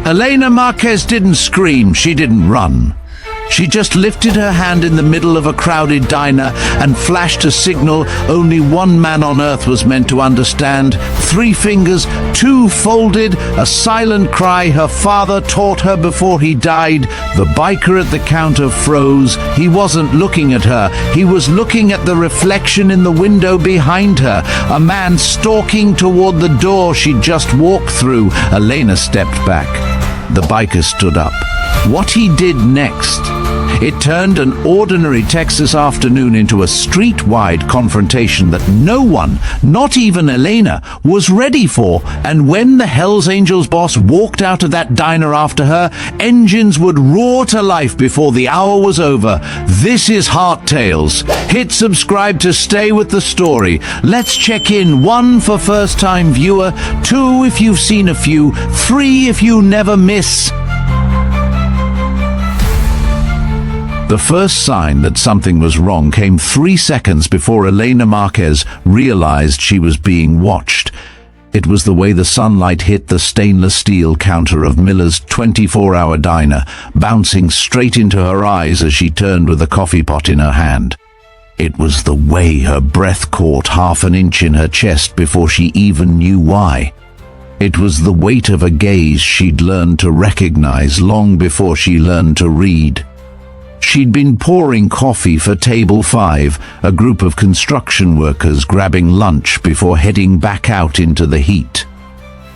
Elena Marquez didn't scream, she didn't run. She just lifted her hand in the middle of a crowded diner and flashed a signal only one man on earth was meant to understand. 3 fingers, 2 folded, a silent cry her father taught her before he died. The biker at the counter froze. He wasn't looking at her. He was looking at the reflection in the window behind her. A man stalking toward the door she'd just walked through. Elena stepped back. The biker stood up. What he did next, it turned an ordinary Texas afternoon into a street-wide confrontation that no one, not even Elena, was ready for. And when the Hells Angels boss walked out of that diner after her, engines would roar to life before the hour was over. This is Heart Tales. Hit subscribe to stay with the story. Let's check in. 1 for first-time viewer, 2 if you've seen a few, 3 if you never miss. The first sign that something was wrong came 3 seconds before Elena Marquez realized she was being watched. It was the way the sunlight hit the stainless steel counter of Miller's 24-hour diner, bouncing straight into her eyes as she turned with a coffee pot in her hand. It was the way her breath caught half an inch in her chest before she even knew why. It was the weight of a gaze she'd learned to recognize long before she learned to read. She'd been pouring coffee for Table 5, a group of construction workers grabbing lunch before heading back out into the heat.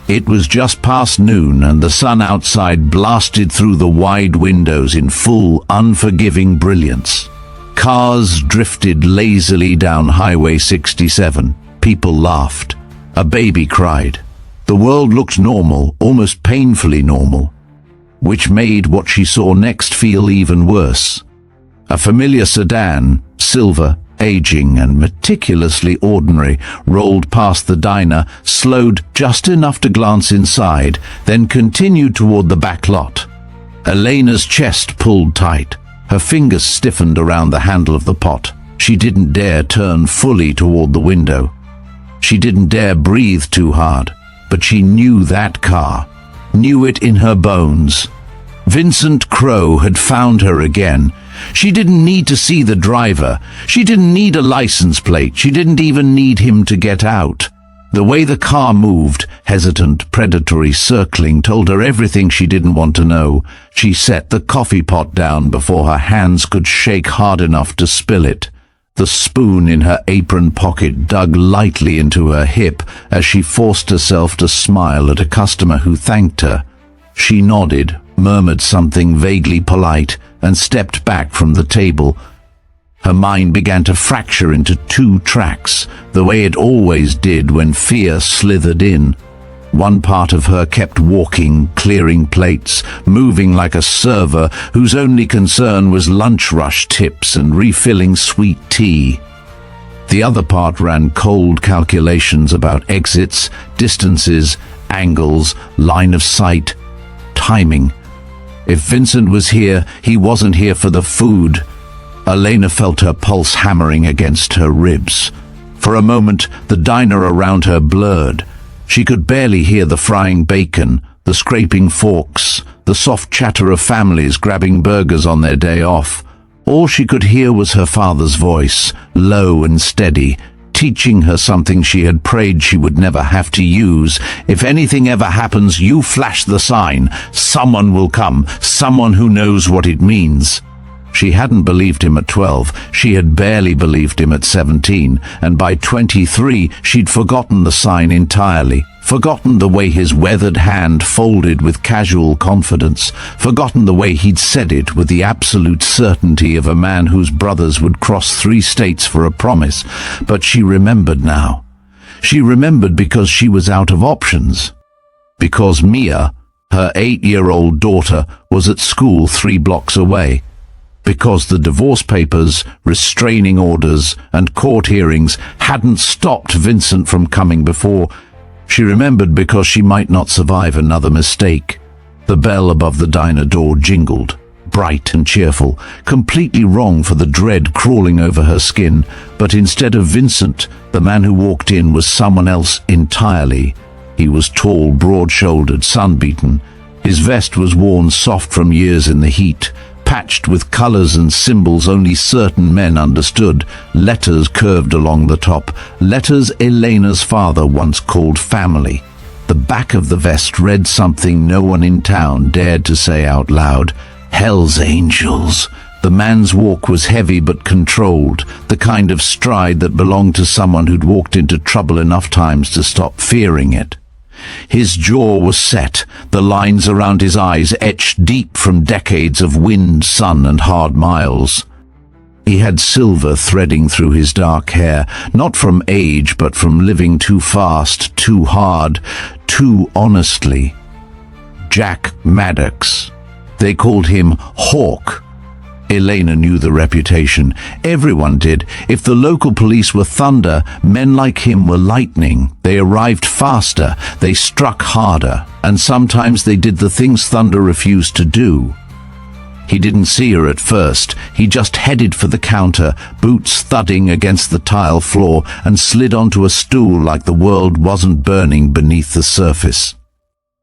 It was just past noon and the sun outside blasted through the wide windows in full, unforgiving brilliance. Cars drifted lazily down Highway 67. People laughed. A baby cried. The world looked normal, almost painfully normal, which made what she saw next feel even worse. A familiar sedan, silver, aging and meticulously ordinary, rolled past the diner, slowed just enough to glance inside, then continued toward the back lot. Elena's chest pulled tight. Her fingers stiffened around the handle of the pot. She didn't dare turn fully toward the window. She didn't dare breathe too hard, but she knew that car. Knew it in her bones. Vincent Crow had found her again. She didn't need to see the driver. She didn't need a license plate. She didn't even need him to get out. The way the car moved, hesitant, predatory, circling, told her everything she didn't want to know. She set the coffee pot down before her hands could shake hard enough to spill it. The spoon in her apron pocket dug lightly into her hip as she forced herself to smile at a customer who thanked her. She nodded, murmured something vaguely polite, and stepped back from the table. Her mind began to fracture into 2 tracks, the way it always did when fear slithered in. One part of her kept walking, clearing plates, moving like a server whose only concern was lunch rush tips and refilling sweet tea. The other part ran cold calculations about exits, distances, angles, line of sight, timing. If Vincent was here, he wasn't here for the food. Elena felt her pulse hammering against her ribs. For a moment, the diner around her blurred. She could barely hear the frying bacon, the scraping forks, the soft chatter of families grabbing burgers on their day off. All she could hear was her father's voice, low and steady, teaching her something she had prayed she would never have to use. If anything ever happens, you flash the sign. Someone will come, someone who knows what it means. She hadn't believed him at 12, she had barely believed him at 17, and by 23 she'd forgotten the sign entirely, forgotten the way his weathered hand folded with casual confidence, forgotten the way he'd said it with the absolute certainty of a man whose brothers would cross 3 states for a promise. But she remembered now. She remembered because she was out of options. Because Mia, her 8-year-old daughter, was at school 3 blocks away. Because the divorce papers, restraining orders, and court hearings hadn't stopped Vincent from coming before. She remembered because she might not survive another mistake. The bell above the diner door jingled, bright and cheerful, completely wrong for the dread crawling over her skin. But instead of Vincent, the man who walked in was someone else entirely. He was tall, broad-shouldered, sun-beaten. His vest was worn soft from years in the heat, patched with colors and symbols only certain men understood, letters curved along the top, letters Elena's father once called family. The back of the vest read something no one in town dared to say out loud: Hell's Angels. The man's walk was heavy but controlled, the kind of stride that belonged to someone who'd walked into trouble enough times to stop fearing it. His jaw was set, the lines around his eyes etched deep from decades of wind, sun, and hard miles. He had silver threading through his dark hair, not from age but from living too fast, too hard, too honestly. Jack Maddox. They called him Hawk. Elena knew the reputation. Everyone did. If the local police were thunder, men like him were lightning. They arrived faster, they struck harder, and sometimes they did the things thunder refused to do. He didn't see her at first. He just headed for the counter, boots thudding against the tile floor, and slid onto a stool like the world wasn't burning beneath the surface.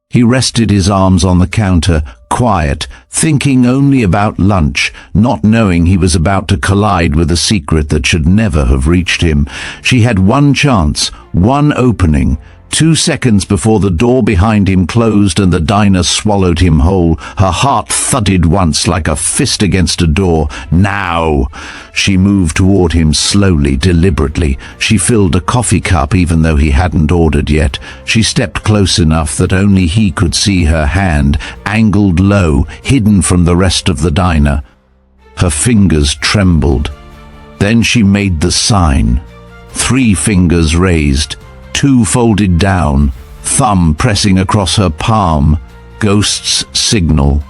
He rested his arms on the counter, quiet, thinking only about lunch, not knowing he was about to collide with a secret that should never have reached him. She had one chance, one opening. 2 seconds before the door behind him closed and the diner swallowed him whole, her heart thudded once like a fist against a door. Now! She moved toward him slowly, deliberately. She filled a coffee cup even though he hadn't ordered yet. She stepped close enough that only he could see her hand, angled low, hidden from the rest of the diner. Her fingers trembled. Then she made the sign. 3 fingers raised, 2 folded down, thumb pressing across her palm. Ghost's signal.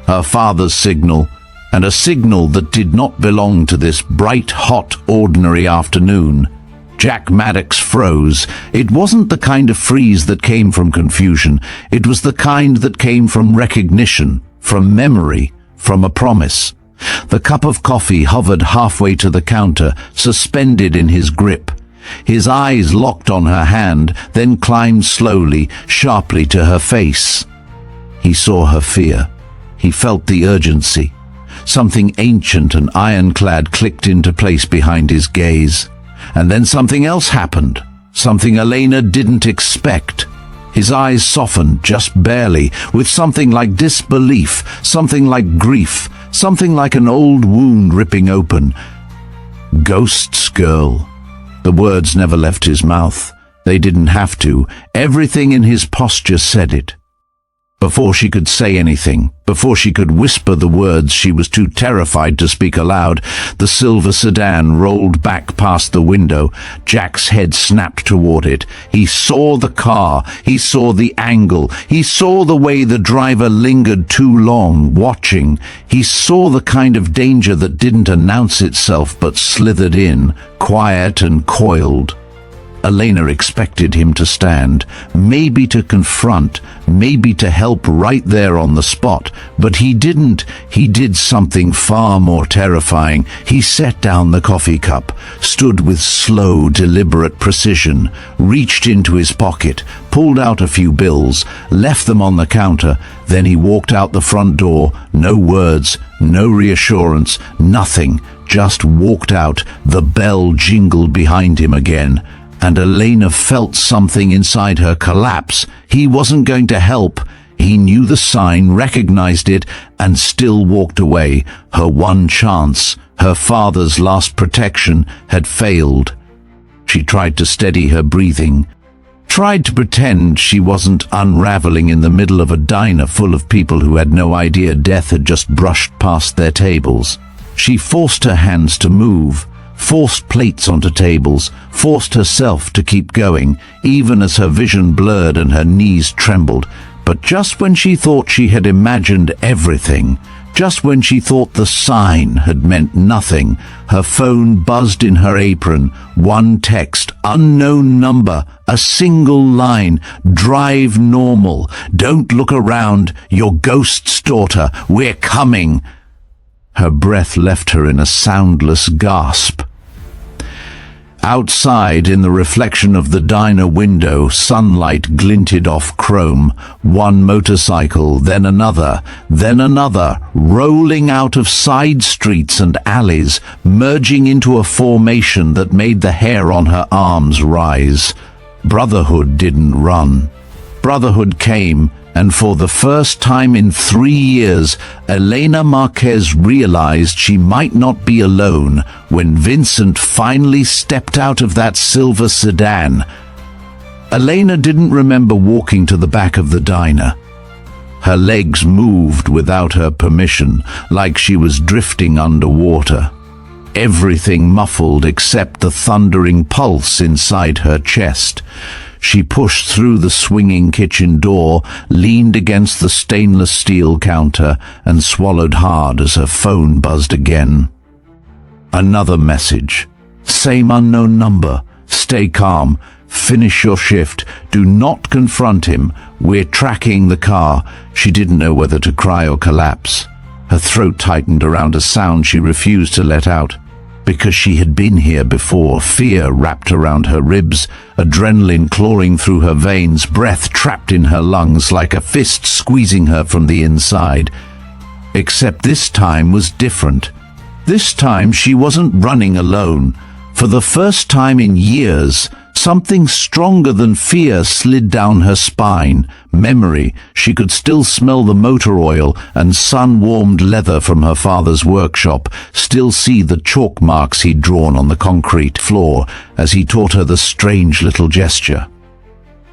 Her father's signal, and a signal that did not belong to this bright, hot, ordinary afternoon. Jack Maddox froze. It wasn't the kind of freeze that came from confusion. It was the kind that came from recognition, from memory, from a promise. The cup of coffee hovered halfway to the counter, suspended in his grip. His eyes locked on her hand, then climbed slowly, sharply to her face. He saw her fear. He felt the urgency. Something ancient and ironclad clicked into place behind his gaze. And then something else happened, something Elena didn't expect. His eyes softened, just barely, with something like disbelief, something like grief, something like an old wound ripping open. Ghost's girl. The words never left his mouth. They didn't have to. Everything in his posture said it. Before she could say anything, before she could whisper the words she was too terrified to speak aloud, the silver sedan rolled back past the window. Jack's head snapped toward it. He saw the car. He saw the angle. He saw the way the driver lingered too long, watching. He saw the kind of danger that didn't announce itself but slithered in, quiet and coiled. Elena expected him to stand, maybe to confront, maybe to help right there on the spot, but he didn't. He did something far more terrifying. He set down the coffee cup, stood with slow, deliberate precision, reached into his pocket, pulled out a few bills, left them on the counter, then he walked out the front door, no words, no reassurance, nothing, just walked out. The bell jingled behind him again. And Elena felt something inside her collapse. He wasn't going to help. He knew the sign, recognized it, and still walked away. Her one chance, her father's last protection, had failed. She tried to steady her breathing, tried to pretend she wasn't unraveling in the middle of a diner full of people who had no idea death had just brushed past their tables. She forced her hands to move, forced plates onto tables, forced herself to keep going, even as her vision blurred and her knees trembled. But just when she thought she had imagined everything, just when she thought the sign had meant nothing, her phone buzzed in her apron. One text, unknown number, a single line: "Drive normal. Don't look around. Your ghost's daughter. We're coming." Her breath left her in a soundless gasp. Outside, in the reflection of the diner window, sunlight glinted off chrome. One motorcycle, then another, rolling out of side streets and alleys, merging into a formation that made the hair on her arms rise. Brotherhood didn't run. Brotherhood came, and for the first time in 3 years, Elena Marquez realized she might not be alone when Vincent finally stepped out of that silver sedan. Elena didn't remember walking to the back of the diner. Her legs moved without her permission, like she was drifting underwater. Everything muffled except the thundering pulse inside her chest. She pushed through the swinging kitchen door, leaned against the stainless steel counter, and swallowed hard as her phone buzzed again. Another message. Same unknown number. Stay calm. Finish your shift. Do not confront him. We're tracking the car. She didn't know whether to cry or collapse. Her throat tightened around a sound she refused to let out. Because she had been here before, fear wrapped around her ribs, adrenaline clawing through her veins, breath trapped in her lungs like a fist squeezing her from the inside. Except this time was different. This time she wasn't running alone. For the first time in years, something stronger than fear slid down her spine. Memory. She could still smell the motor oil and sun-warmed leather from her father's workshop, still see the chalk marks he'd drawn on the concrete floor as he taught her the strange little gesture.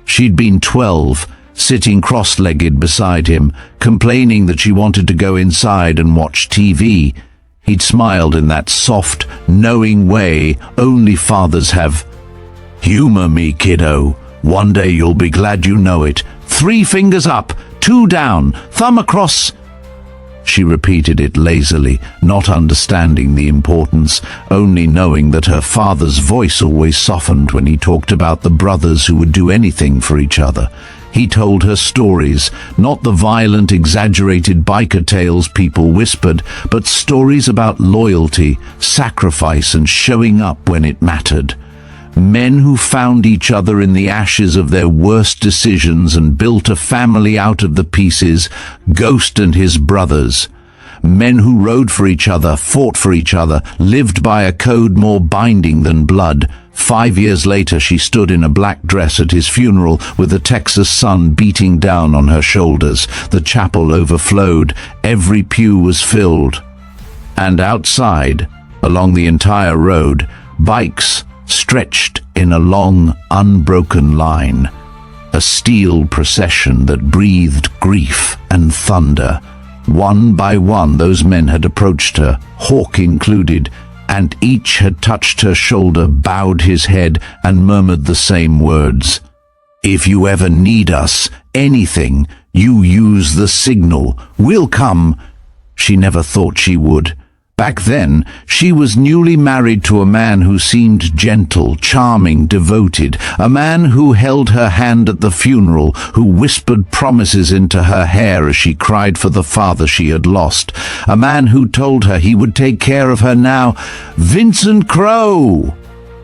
She'd been 12, sitting cross-legged beside him, complaining that she wanted to go inside and watch TV. He'd smiled in that soft, knowing way only fathers have. Humor me, kiddo. One day you'll be glad you know it. 3 fingers up, 2 down, thumb across. She repeated it lazily, not understanding the importance, only knowing that her father's voice always softened when he talked about the brothers who would do anything for each other. He told her stories, not the violent, exaggerated biker tales people whispered, but stories about loyalty, sacrifice, and showing up when it mattered. Men who found each other in the ashes of their worst decisions and built a family out of the pieces, Ghost and his brothers. Men who rode for each other, fought for each other, lived by a code more binding than blood. 5 years later, she stood in a black dress at his funeral with the Texas sun beating down on her shoulders. The chapel overflowed. Every pew was filled. And outside, along the entire road, bikes stretched in a long, unbroken line. A steel procession that breathed grief and thunder. One by one, those men had approached her, Hawk included, and each had touched her shoulder, bowed his head, and murmured the same words. If you ever need us, anything, you use the signal. We'll come. She never thought she would. Back then, she was newly married to a man who seemed gentle, charming, devoted, a man who held her hand at the funeral, who whispered promises into her hair as she cried for the father she had lost, a man who told her he would take care of her now. Vincent Crow!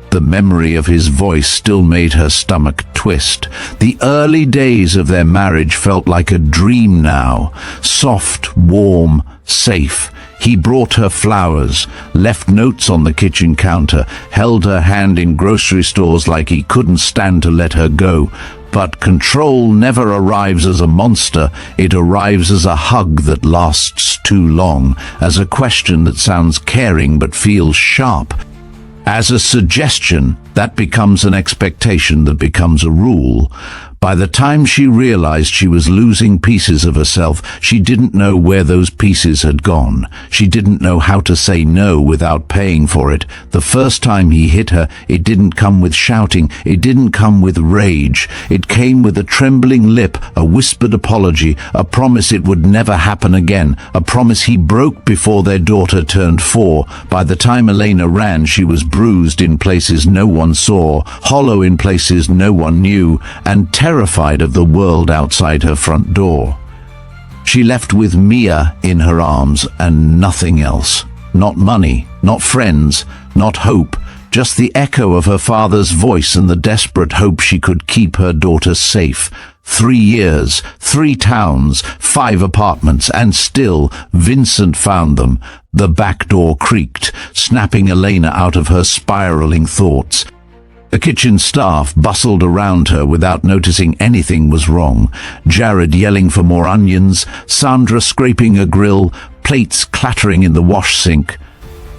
The memory of his voice still made her stomach twist. The early days of their marriage felt like a dream now, soft, warm, safe. He brought her flowers, left notes on the kitchen counter, held her hand in grocery stores like he couldn't stand to let her go. But control never arrives as a monster. It arrives as a hug that lasts too long, as a question that sounds caring but feels sharp, as a suggestion that becomes an expectation that becomes a rule. By the time she realized she was losing pieces of herself, she didn't know where those pieces had gone. She didn't know how to say no without paying for it. The first time he hit her, it didn't come with shouting, it didn't come with rage. It came with a trembling lip, a whispered apology, a promise it would never happen again, a promise he broke before their daughter turned 4. By the time Elena ran, she was bruised in places no one saw, hollow in places no one knew, and terrified of the world outside her front door. She left with Mia in her arms and nothing else. Not money, not friends, not hope, just the echo of her father's voice and the desperate hope she could keep her daughter safe. 3 years, 3 towns, 5 apartments, and still Vincent found them. The back door creaked, snapping Elena out of her spiraling thoughts. The kitchen staff bustled around her without noticing anything was wrong. Jared yelling for more onions, Sandra scraping a grill, plates clattering in the wash sink.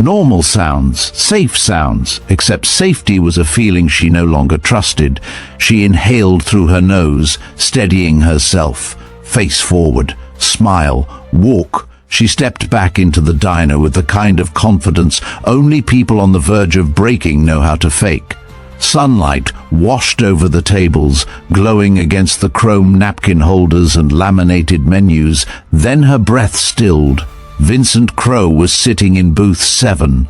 Normal sounds, safe sounds, except safety was a feeling she no longer trusted. She inhaled through her nose, steadying herself. Face forward, smile, walk. She stepped back into the diner with the kind of confidence only people on the verge of breaking know how to fake. Sunlight washed over the tables, glowing against the chrome napkin holders and laminated menus. Then her breath stilled. Vincent Crowe was sitting in booth 7.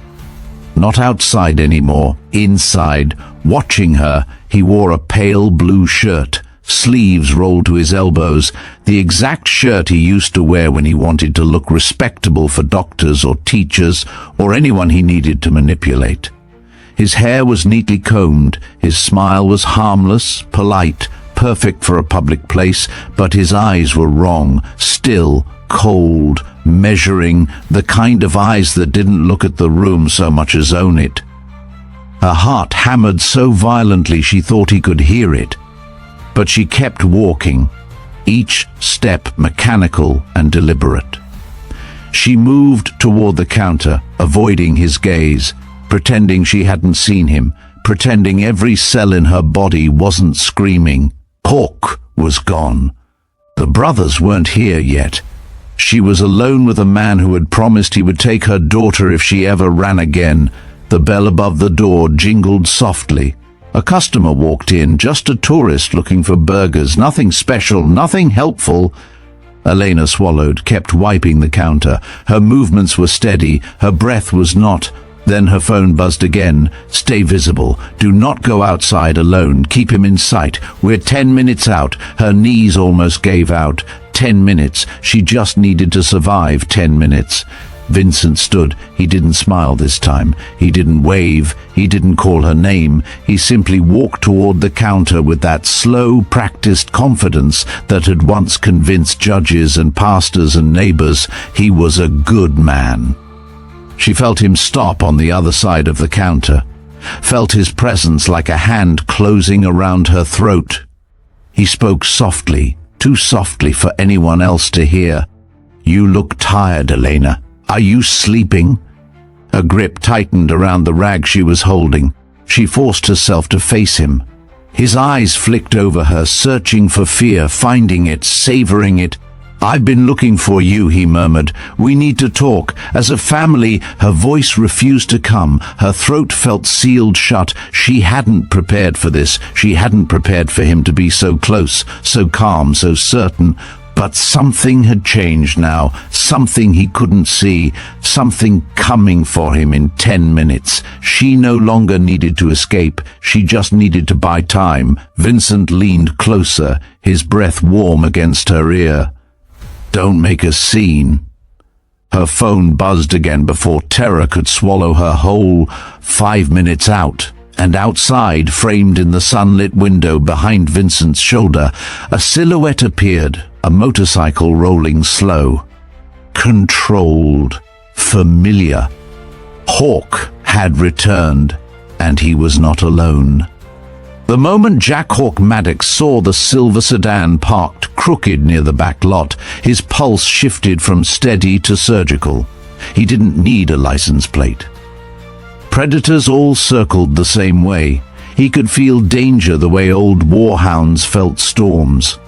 Not outside anymore, inside, watching her. He wore a pale blue shirt, sleeves rolled to his elbows, the exact shirt he used to wear when he wanted to look respectable for doctors or teachers or anyone he needed to manipulate. His hair was neatly combed, his smile was harmless, polite, perfect for a public place, but his eyes were wrong, still, cold, measuring, the kind of eyes that didn't look at the room so much as own it. Her heart hammered so violently she thought he could hear it. But she kept walking, each step mechanical and deliberate. She moved toward the counter, avoiding his gaze, pretending she hadn't seen him, pretending every cell in her body wasn't screaming. Hawk was gone. The brothers weren't here yet. She was alone with a man who had promised he would take her daughter if she ever ran again. The bell above the door jingled softly. A customer walked in, just a tourist looking for burgers, nothing special, nothing helpful. Elena swallowed, kept wiping the counter. Her movements were steady, her breath was not. Then her phone buzzed again. Stay visible. Do not go outside alone. Keep him in sight. We're 10 minutes out. Her knees almost gave out. 10 minutes. She just needed to survive 10 minutes. Vincent stood. He didn't smile this time. He didn't wave. He didn't call her name. He simply walked toward the counter with that slow, practiced confidence that had once convinced judges and pastors and neighbors he was a good man. She felt him stop on the other side of the counter, felt his presence like a hand closing around her throat. He spoke softly, too softly for anyone else to hear. You look tired, Elena. Are you sleeping? Her grip tightened around the rag she was holding. She forced herself to face him. His eyes flicked over her, searching for fear, finding it, savoring it. I've been looking for you, he murmured. We need to talk. As a family, her voice refused to come. Her throat felt sealed shut. She hadn't prepared for this. She hadn't prepared for him to be so close, so calm, so certain. But something had changed now, something he couldn't see, something coming for him in 10 minutes. She no longer needed to escape, she just needed to buy time. Vincent leaned closer, his breath warm against her ear. Don't make a scene. Her phone buzzed again before terror could swallow her whole. 5 minutes out. And outside, framed in the sunlit window behind Vincent's shoulder, a silhouette appeared, a motorcycle rolling slow. Controlled. Familiar. Hawk had returned, and he was not alone. The moment Jack Hawk Maddox saw the silver sedan parked crooked near the back lot, his pulse shifted from steady to surgical. He didn't need a license plate. Predators all circled the same way. He could feel danger the way old warhounds felt storms.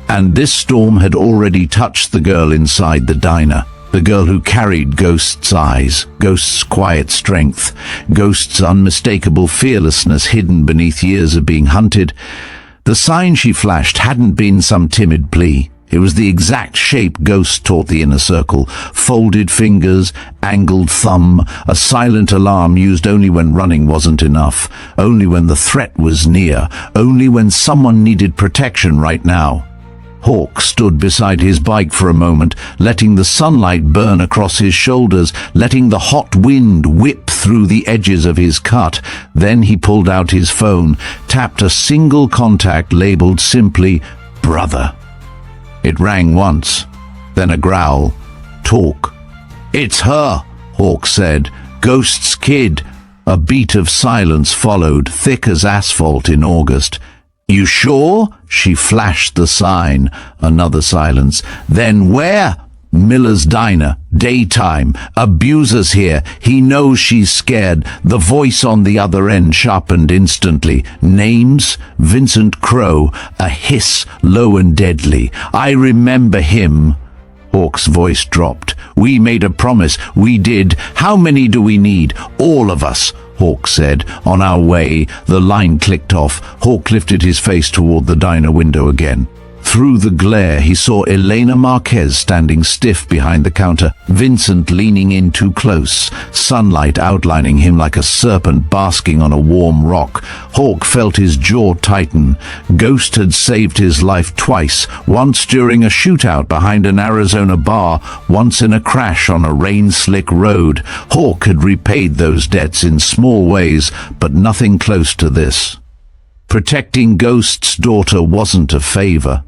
And this storm had already touched the girl inside the diner. The girl who carried Ghost's eyes, Ghost's quiet strength, Ghost's unmistakable fearlessness hidden beneath years of being hunted. The sign she flashed hadn't been some timid plea. It was the exact shape Ghost taught the inner circle. Folded fingers, angled thumb, a silent alarm used only when running wasn't enough, only when the threat was near, only when someone needed protection right now. Hawk stood beside his bike for a moment, letting the sunlight burn across his shoulders, letting the hot wind whip through the edges of his cut. Then he pulled out his phone, tapped a single contact labeled simply "Brother." It rang once, then a growl. "Talk." "It's her," Hawk said. "Ghost's kid." A beat of silence followed, thick as asphalt in August. "You sure?" She flashed the sign. Another silence. "Then where?" "Miller's Diner. Daytime. Abuser's here. He knows she's scared." The voice on the other end sharpened instantly. "Names?" "Vincent Crow." A hiss, low and deadly. "I remember him." Hawk's voice dropped. "We made a promise. We did. How many do we need?" "All of us," Hawk said. "On our way." The line clicked off. Hawk lifted his face toward the diner window again. Through the glare, he saw Elena Marquez standing stiff behind the counter, Vincent leaning in too close, sunlight outlining him like a serpent basking on a warm rock. Hawk felt his jaw tighten. Ghost had saved his life twice, once during a shootout behind an Arizona bar, once in a crash on a rain-slick road. Hawk had repaid those debts in small ways, but nothing close to this. Protecting Ghost's daughter wasn't a favor.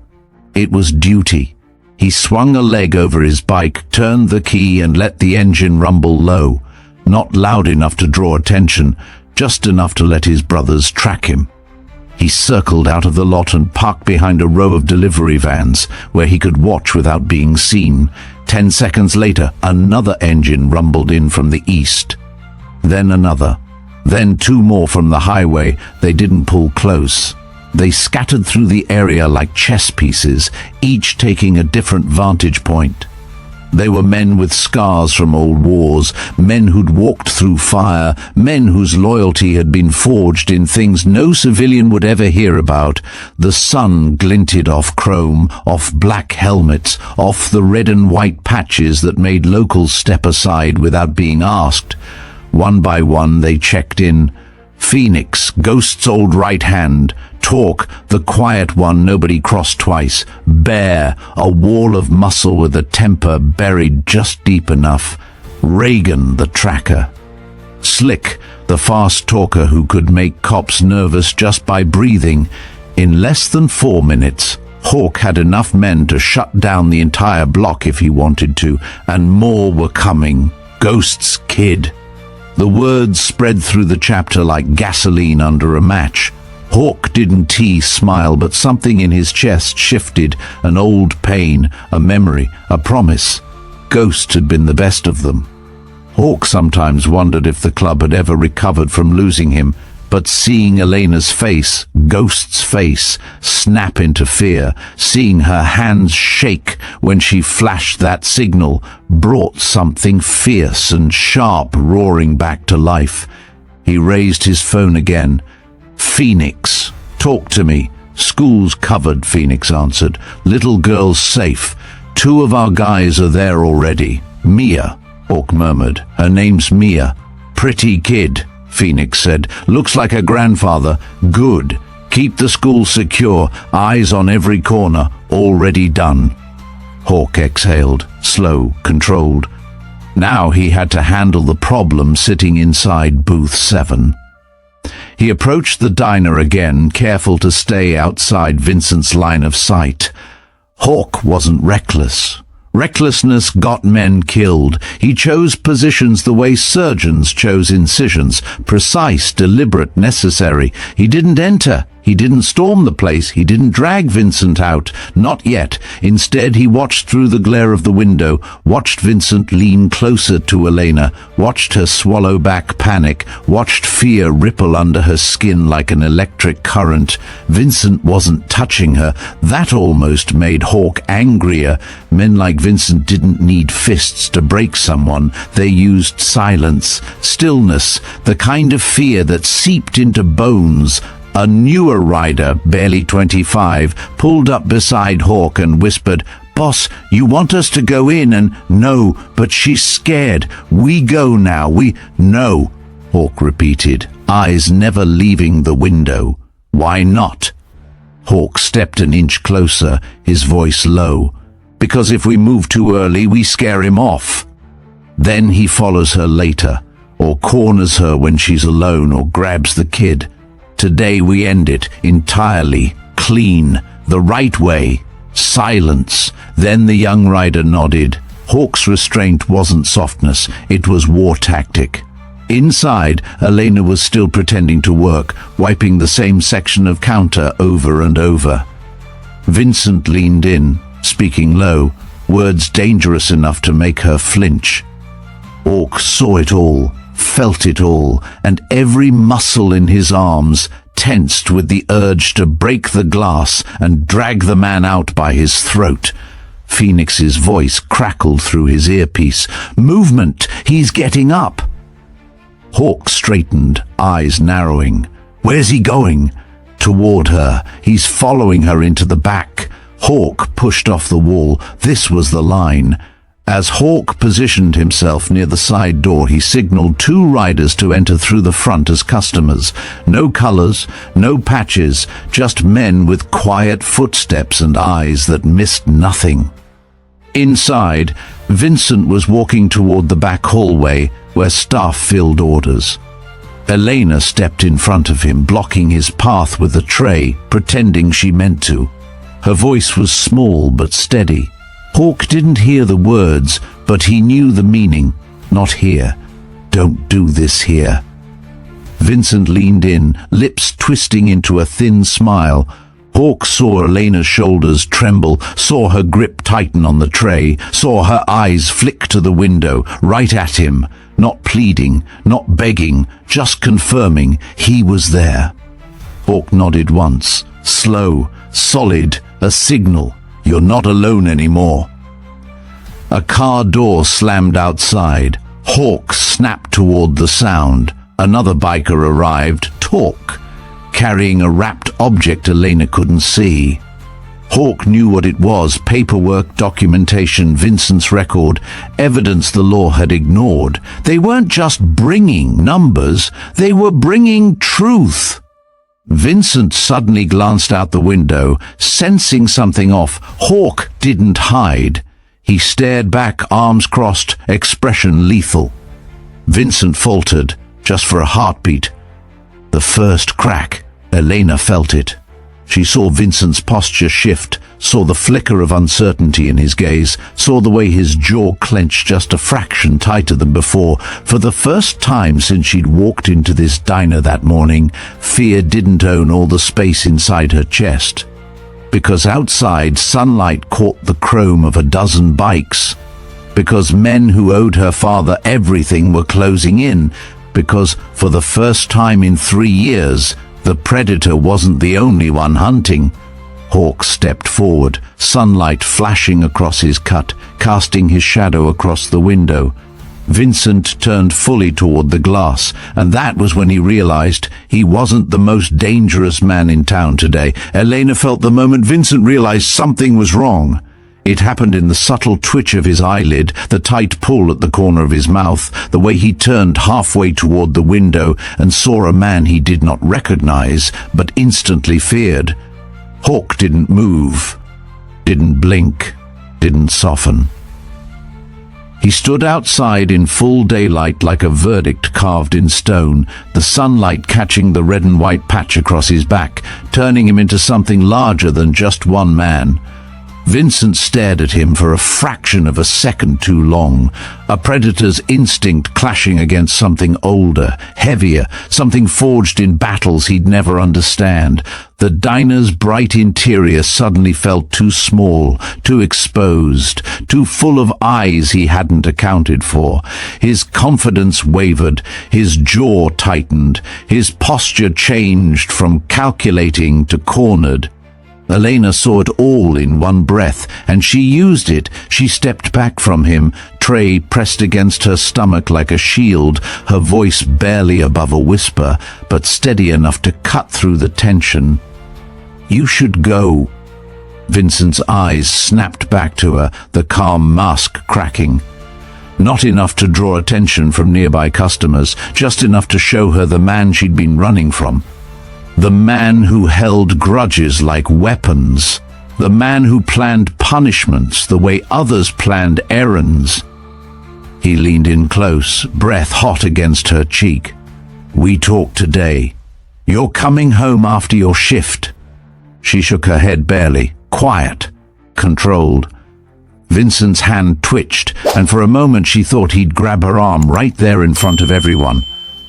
It was duty. He swung a leg over his bike, turned the key and let the engine rumble low. Not loud enough to draw attention, just enough to let his brothers track him. He circled out of the lot and parked behind a row of delivery vans, where he could watch without being seen. 10 seconds later, another engine rumbled in from the east. Then another. Then 2 more from the highway. They didn't pull close. They scattered through the area like chess pieces, each taking a different vantage point. They were men with scars from old wars, men who'd walked through fire, men whose loyalty had been forged in things no civilian would ever hear about. The sun glinted off chrome, off black helmets, off the red and white patches that made locals step aside without being asked. One by one they checked in. Phoenix, Ghost's old right hand. Talk, the quiet one nobody crossed twice. Bear, a wall of muscle with a temper buried just deep enough. Reagan, the tracker. Slick, the fast talker who could make cops nervous just by breathing. In less than 4 minutes, Hawk had enough men to shut down the entire block if he wanted to, and more were coming. Ghost's kid. The words spread through the chapter like gasoline under a match. Hawk didn't smile, but something in his chest shifted, an old pain, a memory, a promise. Ghost had been the best of them. Hawk sometimes wondered if the club had ever recovered from losing him, but seeing Elena's face, Ghost's face, snap into fear, seeing her hands shake when she flashed that signal, brought something fierce and sharp roaring back to life. He raised his phone again. "Phoenix, talk to me." "School's covered," Phoenix answered. "Little girl's safe. 2 of our guys are there already." "Mia," Hawk murmured. "Her name's Mia." "Pretty kid," Phoenix said. "Looks like her grandfather." "Good. Keep the school secure. Eyes on every corner. Already done." Hawk exhaled, slow, controlled. Now he had to handle the problem sitting inside booth 7. He approached the diner again, careful to stay outside Vincent's line of sight. Hawk wasn't reckless. Recklessness got men killed. He chose positions the way surgeons chose incisions, precise, deliberate, necessary. He didn't enter. He didn't storm the place. He didn't drag Vincent out. Not yet. Instead, he watched through the glare of the window, watched Vincent lean closer to Elena, watched her swallow back panic, watched fear ripple under her skin like an electric current. Vincent wasn't touching her. That almost made Hawk angrier. Men like Vincent didn't need fists to break someone. They used silence, stillness, the kind of fear that seeped into bones. A newer rider, barely 25, pulled up beside Hawk and whispered, "Boss, you want us to go in and—" "No, but she's scared. We go now. No," Hawk repeated, eyes never leaving the window. "Why not?" Hawk stepped an inch closer, his voice low. "Because if we move too early, we scare him off." Then he follows her later, or corners her when she's alone, or grabs the kid. Today we end it entirely, clean, the right way. Silence. Then the young rider nodded. Hawk's restraint wasn't softness, it was war tactic. Inside, Elena was still pretending to work, wiping the same section of counter over and over. Vincent leaned in, speaking low, words dangerous enough to make her flinch. Hawk saw it all, felt it all, and every muscle in his arms tensed with the urge to break the glass and drag the man out by his throat. Phoenix's voice crackled through his earpiece. "Movement! He's getting up!" Hawk straightened, eyes narrowing. "Where's he going?" "Toward her. He's following her into the back." Hawk pushed off the wall. This was the line. As Hawk positioned himself near the side door, he signaled two riders to enter through the front as customers. No colors, no patches, just men with quiet footsteps and eyes that missed nothing. Inside, Vincent was walking toward the back hallway where staff filled orders. Elena stepped in front of him, blocking his path with a tray, pretending she meant to. Her voice was small but steady. Hawk didn't hear the words, but he knew the meaning. "Not here. Don't do this here." Vincent leaned in, lips twisting into a thin smile. Hawk saw Elena's shoulders tremble, saw her grip tighten on the tray, saw her eyes flick to the window, right at him, not pleading, not begging, just confirming he was there. Hawk nodded once, slow, solid, a signal. "You're not alone anymore." A car door slammed outside. Hawk snapped toward the sound. Another biker arrived, Talk, carrying a wrapped object Elena couldn't see. Hawk knew what it was: paperwork, documentation, Vincent's record, evidence the law had ignored. They weren't just bringing numbers, they were bringing truth. Vincent suddenly glanced out the window, sensing something off. Hawk didn't hide. He stared back, arms crossed, expression lethal. Vincent faltered, just for a heartbeat. The first crack, Elena felt it. She saw Vincent's posture shift, saw the flicker of uncertainty in his gaze, saw the way his jaw clenched just a fraction tighter than before. For the first time since she'd walked into this diner that morning, fear didn't own all the space inside her chest. Because outside, sunlight caught the chrome of a dozen bikes. Because men who owed her father everything were closing in. Because, for the first time in 3 years, the predator wasn't the only one hunting. Hawk stepped forward, sunlight flashing across his cut, casting his shadow across the window. Vincent turned fully toward the glass, and that was when he realized he wasn't the most dangerous man in town today. Elena felt the moment Vincent realized something was wrong. It happened in the subtle twitch of his eyelid, the tight pull at the corner of his mouth, the way he turned halfway toward the window and saw a man he did not recognize, but instantly feared. Hawk didn't move, didn't blink, didn't soften. He stood outside in full daylight like a verdict carved in stone, the sunlight catching the red and white patch across his back, turning him into something larger than just one man. Vincent stared at him for a fraction of a second too long, a predator's instinct clashing against something older, heavier, something forged in battles he'd never understand. The diner's bright interior suddenly felt too small, too exposed, too full of eyes he hadn't accounted for. His confidence wavered, his jaw tightened, his posture changed from calculating to cornered. Elena saw it all in one breath, and she used it. She stepped back from him, tray pressed against her stomach like a shield, her voice barely above a whisper, but steady enough to cut through the tension. "You should go." Vincent's eyes snapped back to her, the calm mask cracking. Not enough to draw attention from nearby customers, just enough to show her the man she'd been running from. The man who held grudges like weapons. The man who planned punishments the way others planned errands. He leaned in close, breath hot against her cheek. "We talk today. You're coming home after your shift." She shook her head barely, quiet, controlled. Vincent's hand twitched, and for a moment she thought he'd grab her arm right there in front of everyone.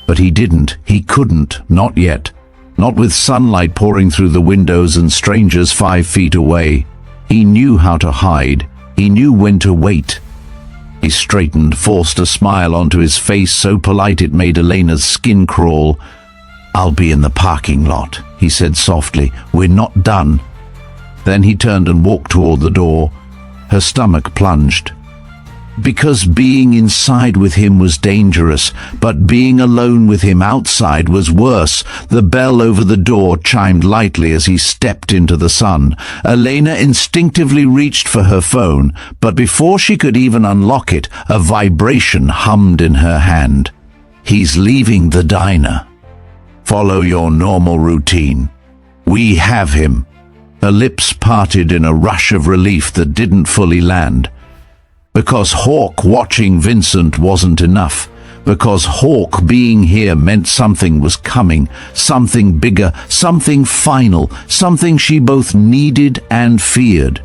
But he didn't, he couldn't, not yet. Not with sunlight pouring through the windows and strangers 5 feet away. He knew how to hide. He knew when to wait. He straightened, forced a smile onto his face so polite it made Elena's skin crawl. "I'll be in the parking lot," he said softly. "We're not done." Then he turned and walked toward the door. Her stomach plunged. Because being inside with him was dangerous, but being alone with him outside was worse. The bell over the door chimed lightly as he stepped into the sun. Elena instinctively reached for her phone, but before she could even unlock it, a vibration hummed in her hand. "He's leaving the diner. Follow your normal routine. We have him." Her lips parted in a rush of relief that didn't fully land. Because Hawk watching Vincent wasn't enough. Because Hawk being here meant something was coming, something bigger, something final, something she both needed and feared.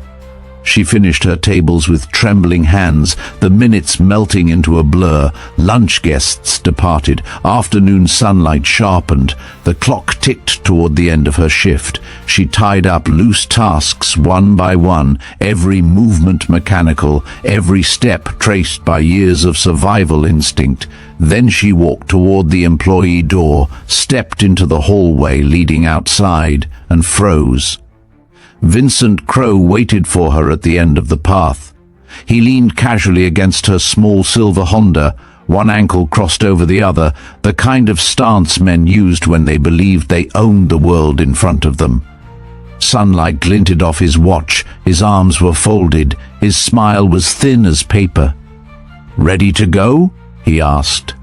She finished her tables with trembling hands, the minutes melting into a blur. Lunch guests departed. Afternoon sunlight sharpened. The clock ticked toward the end of her shift. She tied up loose tasks one by one, every movement mechanical, every step traced by years of survival instinct. Then she walked toward the employee door, stepped into the hallway leading outside, and froze. Vincent Crowe waited for her at the end of the path. He leaned casually against her small silver Honda, one ankle crossed over the other, the kind of stance men used when they believed they owned the world in front of them. Sunlight glinted off his watch, his arms were folded, his smile was thin as paper. "Ready to go?" he asked.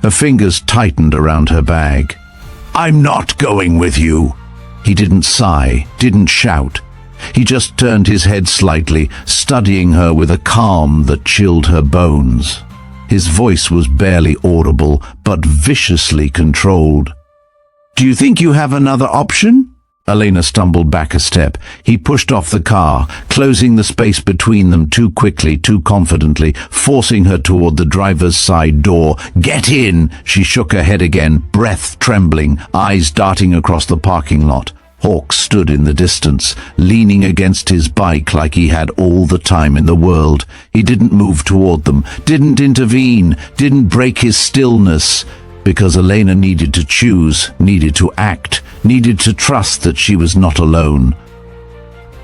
Her fingers tightened around her bag. "I'm not going with you." He didn't sigh, didn't shout. He just turned his head slightly, studying her with a calm that chilled her bones. His voice was barely audible, but viciously controlled. "Do you think you have another option?" Elena stumbled back a step. He pushed off the car, closing the space between them too quickly, too confidently, forcing her toward the driver's side door. "Get in!" She shook her head again, breath trembling, eyes darting across the parking lot. Hawk stood in the distance, leaning against his bike like he had all the time in the world. He didn't move toward them, didn't intervene, didn't break his stillness, because Elena needed to choose, needed to act, needed to trust that she was not alone.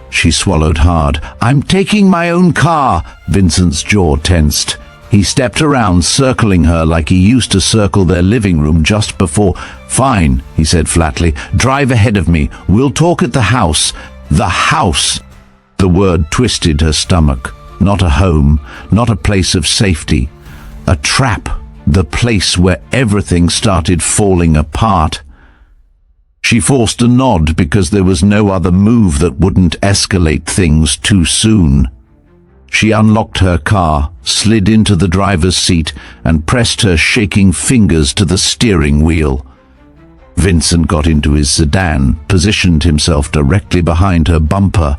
She swallowed hard. "I'm taking my own car." Vincent's jaw tensed. He stepped around, circling her like he used to circle their living room just before. "Fine," he said flatly. "Drive ahead of me. We'll talk at the house." The house! The word twisted her stomach. Not a home, not a place of safety. A trap, the place where everything started falling apart. She forced a nod because there was no other move that wouldn't escalate things too soon. She unlocked her car, slid into the driver's seat, and pressed her shaking fingers to the steering wheel. Vincent got into his sedan, positioned himself directly behind her bumper.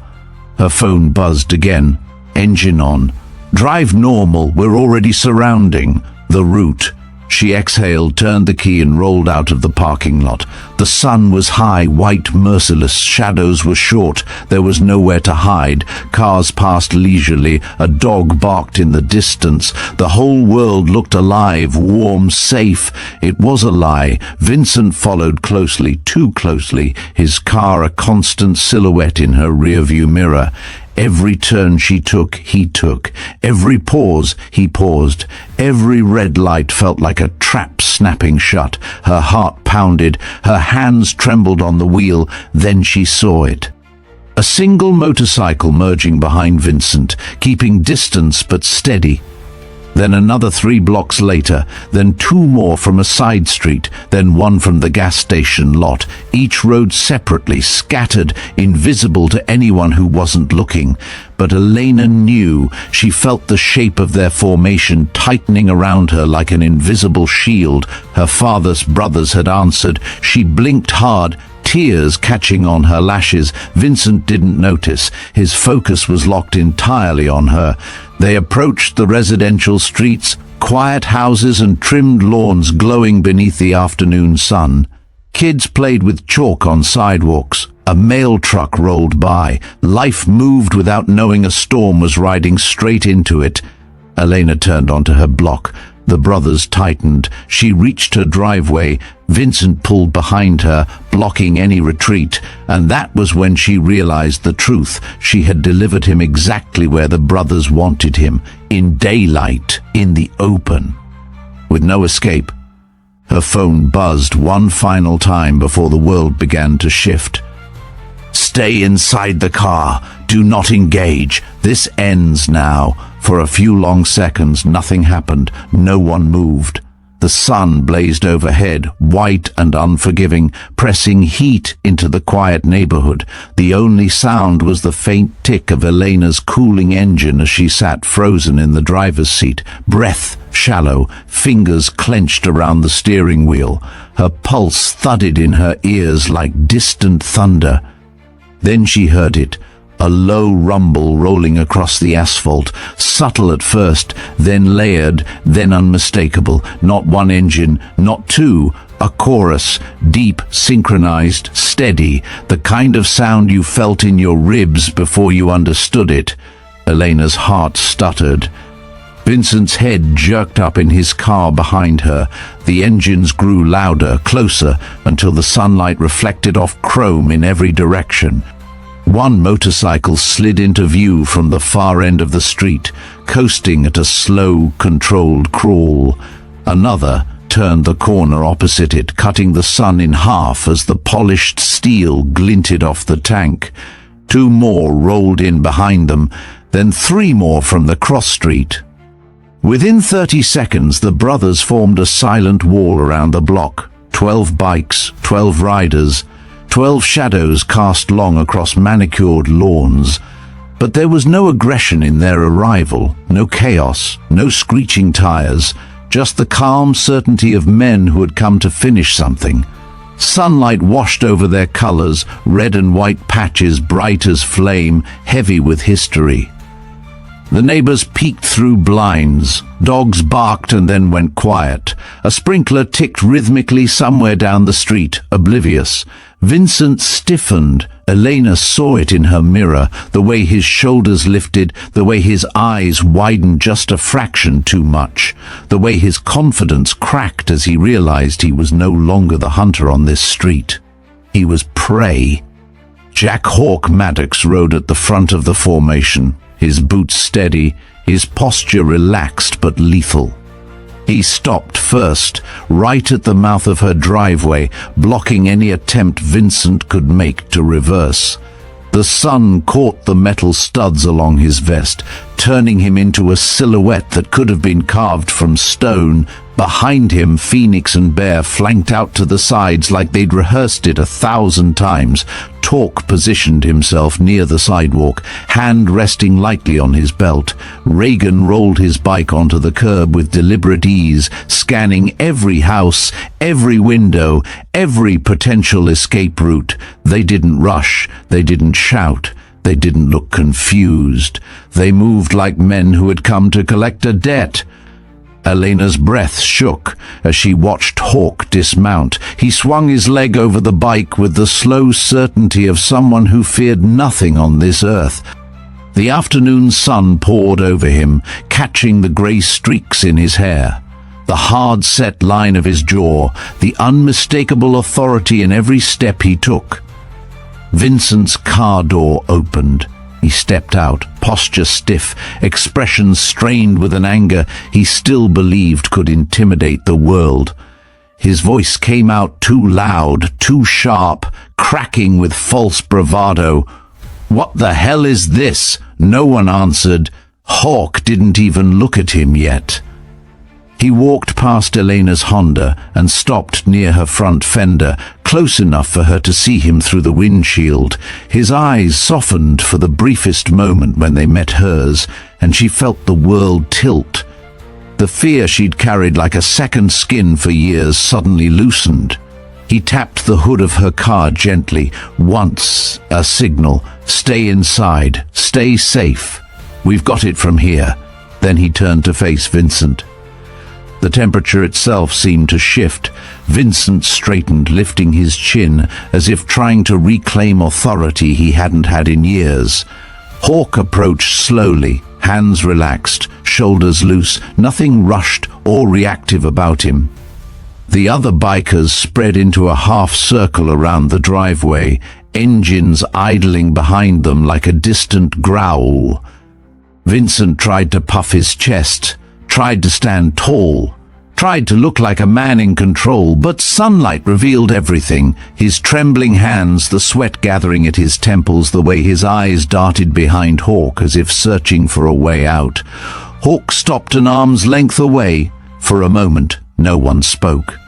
Her phone buzzed again. Engine on. "Drive normal, we're already surrounding the route." She exhaled, turned the key, and rolled out of the parking lot. The sun was high, white, merciless. Shadows were short. There was nowhere to hide. Cars passed leisurely. A dog barked in the distance. The whole world looked alive, warm, safe. It was a lie. Vincent followed closely, too closely, his car a constant silhouette in her rearview mirror. Every turn she took, he took. Every pause, he paused. Every red light felt like a trap snapping shut. Her heart pounded. Her hands trembled on the wheel. Then she saw it. A single motorcycle merging behind Vincent, keeping distance but steady. then another 3 blocks later, then 2 more from a side street, then 1 from the gas station lot, each road separately, scattered, invisible to anyone who wasn't looking. But Elena knew. She felt the shape of their formation tightening around her like an invisible shield. Her father's brothers had answered. She blinked hard, tears catching on her lashes. Vincent didn't notice. His focus was locked entirely on her. They approached the residential streets, quiet houses and trimmed lawns glowing beneath the afternoon sun. Kids played with chalk on sidewalks. A mail truck rolled by. Life moved without knowing a storm was riding straight into it. Elena turned onto her block. The brothers tightened. She reached her driveway. Vincent pulled behind her, blocking any retreat, and that was when she realized the truth. She had delivered him exactly where the brothers wanted him, in daylight, in the open. With no escape, her phone buzzed one final time before the world began to shift. "Stay inside the car. Do not engage. This ends now." For a few long seconds, nothing happened. No one moved. The sun blazed overhead, white and unforgiving, pressing heat into the quiet neighborhood. The only sound was the faint tick of Elena's cooling engine as she sat frozen in the driver's seat, breath shallow, fingers clenched around the steering wheel. Her pulse thudded in her ears like distant thunder. Then she heard it. A low rumble rolling across the asphalt, subtle at first, then layered, then unmistakable. Not one engine, not 2, a chorus, deep, synchronized, steady, the kind of sound you felt in your ribs before you understood it. Elena's heart stuttered. Vincent's head jerked up in his car behind her. The engines grew louder, closer, until the sunlight reflected off chrome in every direction. One motorcycle slid into view from the far end of the street, coasting at a slow, controlled crawl. Another turned the corner opposite it, cutting the sun in half as the polished steel glinted off the tank. 2 more rolled in behind them, then 3 more from the cross street. Within 30 seconds, the brothers formed a silent wall around the block. 12 bikes, 12 riders, 12 shadows cast long across manicured lawns. But there was no aggression in their arrival, no chaos, no screeching tires, just the calm certainty of men who had come to finish something. Sunlight washed over their colors, red and white patches bright as flame, heavy with history. The neighbors peeked through blinds. Dogs barked and then went quiet. A sprinkler ticked rhythmically somewhere down the street, oblivious. Vincent stiffened. Elena saw it in her mirror, the way his shoulders lifted, the way his eyes widened just a fraction too much, the way his confidence cracked as he realized he was no longer the hunter on this street. He was prey. Jack Hawk Maddox rode at the front of the formation, his boots steady, his posture relaxed but lethal. He stopped first, right at the mouth of her driveway, blocking any attempt Vincent could make to reverse. The sun caught the metal studs along his vest, turning him into a silhouette that could have been carved from stone. Behind him, Phoenix and Bear flanked out to the sides like they'd rehearsed it 1,000 times. Torque positioned himself near the sidewalk, hand resting lightly on his belt. Reagan rolled his bike onto the curb with deliberate ease, scanning every house, every window, every potential escape route. They didn't rush, they didn't shout, they didn't look confused. They moved like men who had come to collect a debt. Elena's breath shook as she watched Hawk dismount. He swung his leg over the bike with the slow certainty of someone who feared nothing on this earth. The afternoon sun poured over him, catching the grey streaks in his hair, the hard-set line of his jaw, the unmistakable authority in every step he took. Vincent's car door opened. He stepped out, posture stiff, expression strained with an anger he still believed could intimidate the world. His voice came out too loud, too sharp, cracking with false bravado. "What the hell is this?" No one answered. Hawk didn't even look at him yet. He walked past Elena's Honda and stopped near her front fender, close enough for her to see him through the windshield. His eyes softened for the briefest moment when they met hers, and she felt the world tilt. The fear she'd carried like a second skin for years suddenly loosened. He tapped the hood of her car gently, once, a signal, "Stay inside, stay safe. We've got it from here." Then he turned to face Vincent. The temperature itself seemed to shift. Vincent straightened, lifting his chin, as if trying to reclaim authority he hadn't had in years. Hawk approached slowly, hands relaxed, shoulders loose, nothing rushed or reactive about him. The other bikers spread into a half circle around the driveway, engines idling behind them like a distant growl. Vincent tried to puff his chest, tried to stand tall, tried to look like a man in control, but sunlight revealed everything. His trembling hands, the sweat gathering at his temples, the way his eyes darted behind Hawk as if searching for a way out. Hawk stopped an arm's length away. For a moment, no one spoke.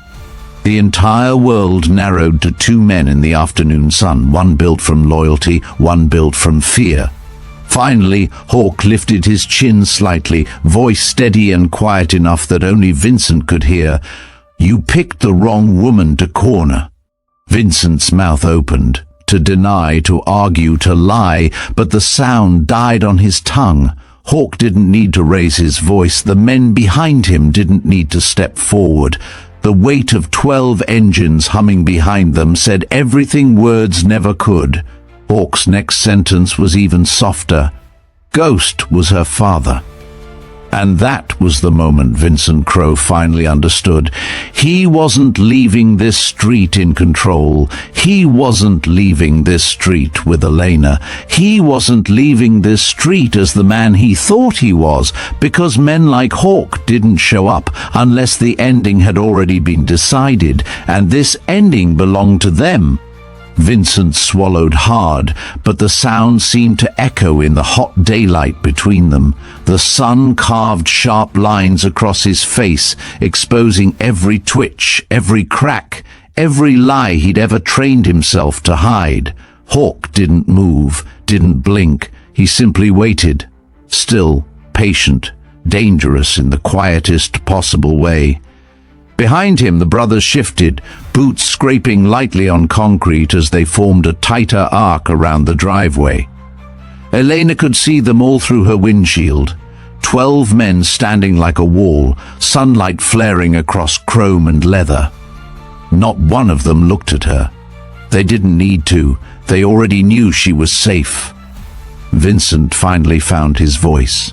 The entire world narrowed to two men in the afternoon sun, one built from loyalty, one built from fear. Finally, Hawk lifted his chin slightly, voice steady and quiet enough that only Vincent could hear. "You picked the wrong woman to corner." Vincent's mouth opened, to deny, to argue, to lie, but the sound died on his tongue. Hawk didn't need to raise his voice. The men behind him didn't need to step forward. The weight of 12 engines humming behind them said everything words never could. Hawk's next sentence was even softer. Ghost was her father. And that was the moment Vincent Crowe finally understood. He wasn't leaving this street in control. He wasn't leaving this street with Elena. He wasn't leaving this street as the man he thought he was, because men like Hawk didn't show up unless the ending had already been decided, and this ending belonged to them. Vincent swallowed hard, but the sound seemed to echo in the hot daylight between them. The sun carved sharp lines across his face, exposing every twitch, every crack, every lie he'd ever trained himself to hide. Hawk didn't move, didn't blink. He simply waited, still, patient, dangerous in the quietest possible way. Behind him, the brothers shifted, boots scraping lightly on concrete as they formed a tighter arc around the driveway. Elena could see them all through her windshield. 12 men standing like a wall, sunlight flaring across chrome and leather. Not one of them looked at her. They didn't need to. They already knew she was safe. Vincent finally found his voice.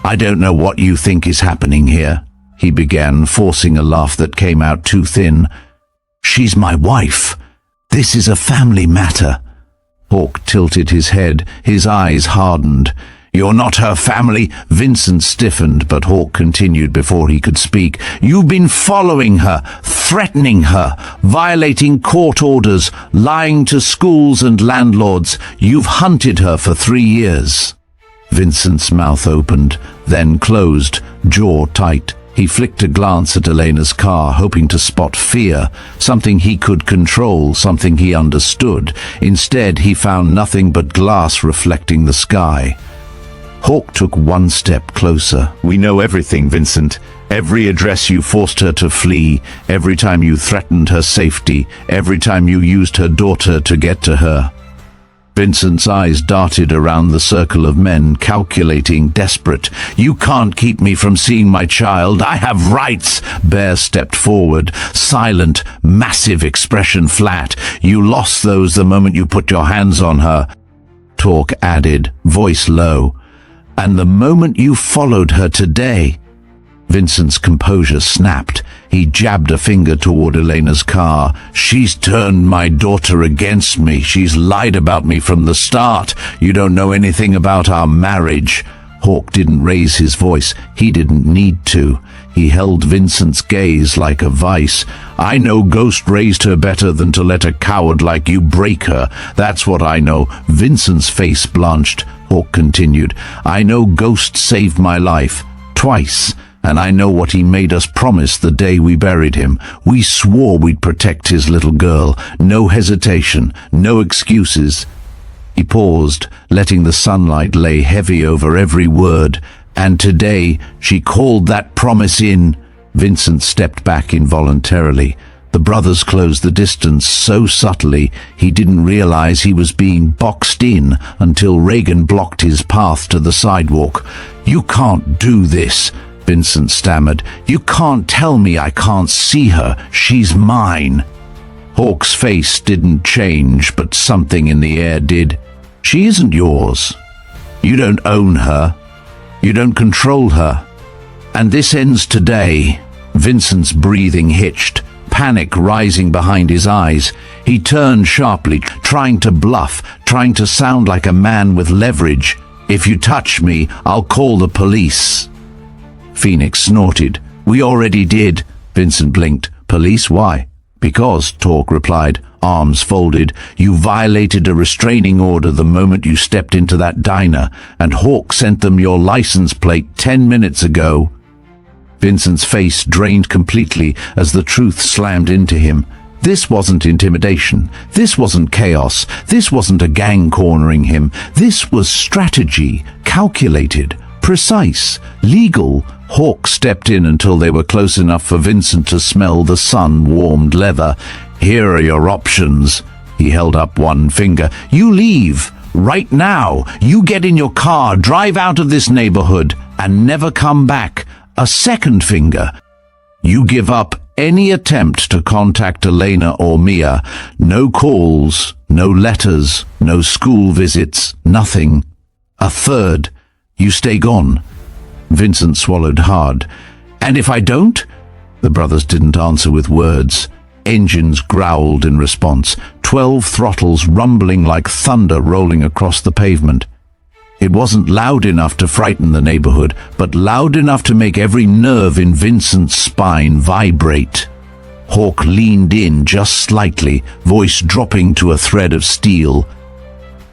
"I don't know what you think is happening here," he began, forcing a laugh that came out too thin. "She's my wife. This is a family matter." Hawk tilted his head, his eyes hardened. "You're not her family." Vincent stiffened, but Hawk continued before he could speak. "You've been following her, threatening her, violating court orders, lying to schools and landlords. You've hunted her for 3 years. Vincent's mouth opened, then closed, jaw tight. He flicked a glance at Elena's car, hoping to spot fear, something he could control, something he understood. Instead, he found nothing but glass reflecting the sky. Hawk took one step closer. "We know everything, Vincent. Every address you forced her to flee, every time you threatened her safety, every time you used her daughter to get to her." Vincent's eyes darted around the circle of men, calculating, desperate. "You can't keep me from seeing my child. I have rights." Bear stepped forward, silent, massive expression flat. "You lost those the moment you put your hands on her." Talk added, voice low. "And the moment you followed her today." Vincent's composure snapped. He jabbed a finger toward Elena's car. "She's turned my daughter against me. She's lied about me from the start. You don't know anything about our marriage." Hawk didn't raise his voice. He didn't need to. He held Vincent's gaze like a vice. "I know Ghost raised her better than to let a coward like you break her. That's what I know." Vincent's face blanched. Hawk continued, "I know Ghost saved my life. Twice. and I know what he made us promise the day we buried him. We swore we'd protect his little girl. No hesitation, no excuses." He paused, letting the sunlight lay heavy over every word. "And today she called that promise in." Vincent stepped back involuntarily. The brothers closed the distance so subtly he didn't realize he was being boxed in until Reagan blocked his path to the sidewalk. "You can't do this," Vincent stammered. "You can't tell me I can't see her. She's mine." Hawk's face didn't change, but something in the air did. "She isn't yours. You don't own her. You don't control her. And this ends today." Vincent's breathing hitched, panic rising behind his eyes. He turned sharply, trying to bluff, trying to sound like a man with leverage. "If you touch me, I'll call the police." Phoenix snorted. "We already did." Vincent blinked. "Police? Why?" "Because," Talk replied, arms folded. "You violated a restraining order the moment you stepped into that diner, and Hawk sent them your license plate 10 minutes ago." Vincent's face drained completely as the truth slammed into him. This wasn't intimidation. This wasn't chaos. This wasn't a gang cornering him. This was strategy, calculated, precise, legal. Hawk stepped in until they were close enough for Vincent to smell the sun-warmed leather. "Here are your options." He held up one finger. "You leave. Right now. You get in your car, drive out of this neighborhood, and never come back. A second finger. You give up any attempt to contact Elena or Mia. No calls, no letters, no school visits, nothing. A third. You stay gone." Vincent swallowed hard. "And if I don't?" The brothers didn't answer with words. Engines growled in response, 12 throttles rumbling like thunder rolling across the pavement. It wasn't loud enough to frighten the neighborhood, but loud enough to make every nerve in Vincent's spine vibrate. Hawk leaned in just slightly, voice dropping to a thread of steel.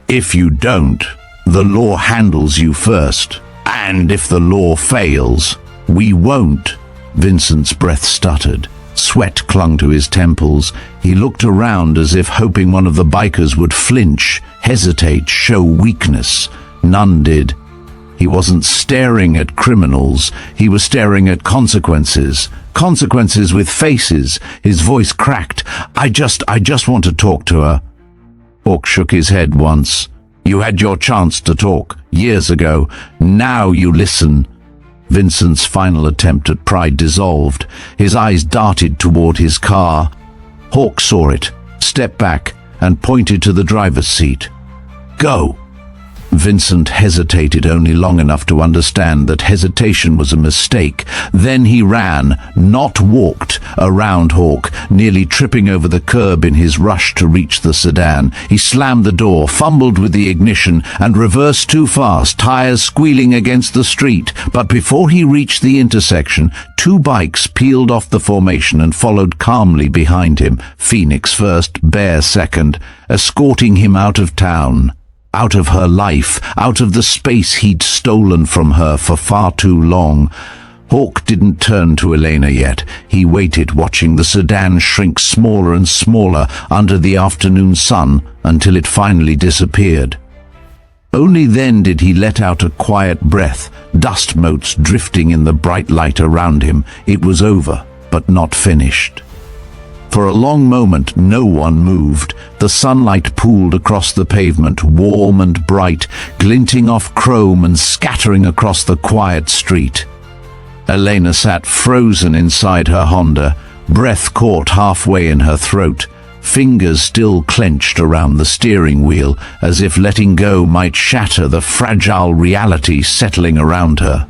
"If you don't, the law handles you first. And if the law fails, we won't." Vincent's breath stuttered. Sweat clung to his temples. He looked around as if hoping one of the bikers would flinch, hesitate, show weakness. None did. He wasn't staring at criminals. He was staring at consequences. Consequences with faces. His voice cracked. I just want to talk to her." Hawk shook his head once. "You had your chance to talk, years ago. Now you listen." Vincent's final attempt at pride dissolved. His eyes darted toward his car. Hawk saw it, stepped back, and pointed to the driver's seat. "Go." Vincent hesitated only long enough to understand that hesitation was a mistake. Then he ran, not walked, around Hawk, nearly tripping over the curb in his rush to reach the sedan. He slammed the door, fumbled with the ignition, and reversed too fast, tires squealing against the street. But before he reached the intersection, 2 bikes peeled off the formation and followed calmly behind him, Phoenix first, Bear second, escorting him out of town. Out of her life, out of the space he'd stolen from her for far too long. Hawk didn't turn to Elena yet. He waited, watching the sedan shrink smaller and smaller under the afternoon sun until it finally disappeared. Only then did he let out a quiet breath, dust motes drifting in the bright light around him. It was over, but not finished. For a long moment, no one moved. The sunlight pooled across the pavement, warm and bright, glinting off chrome and scattering across the quiet street. Elena sat frozen inside her Honda, breath caught halfway in her throat, fingers still clenched around the steering wheel, as if letting go might shatter the fragile reality settling around her.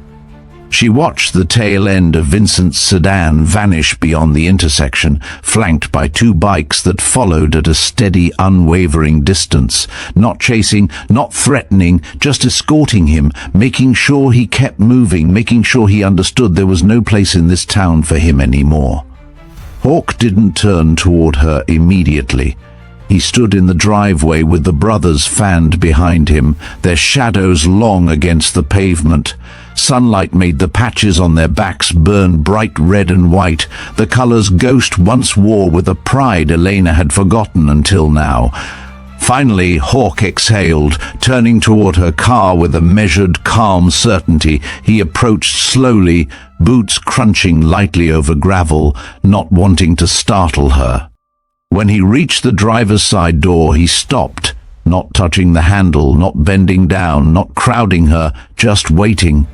She watched the tail end of Vincent's sedan vanish beyond the intersection, flanked by 2 bikes that followed at a steady, unwavering distance, not chasing, not threatening, just escorting him, making sure he kept moving, making sure he understood there was no place in this town for him anymore. Hawk didn't turn toward her immediately. He stood in the driveway with the brothers fanned behind him, their shadows long against the pavement. Sunlight made the patches on their backs burn bright red and white, the colors Ghost once wore with a pride Elena had forgotten until now. Finally, Hawk exhaled, turning toward her car with a measured, calm certainty. He approached slowly, boots crunching lightly over gravel, not wanting to startle her. When he reached the driver's side door, he stopped, not touching the handle, not bending down, not crowding her, just waiting.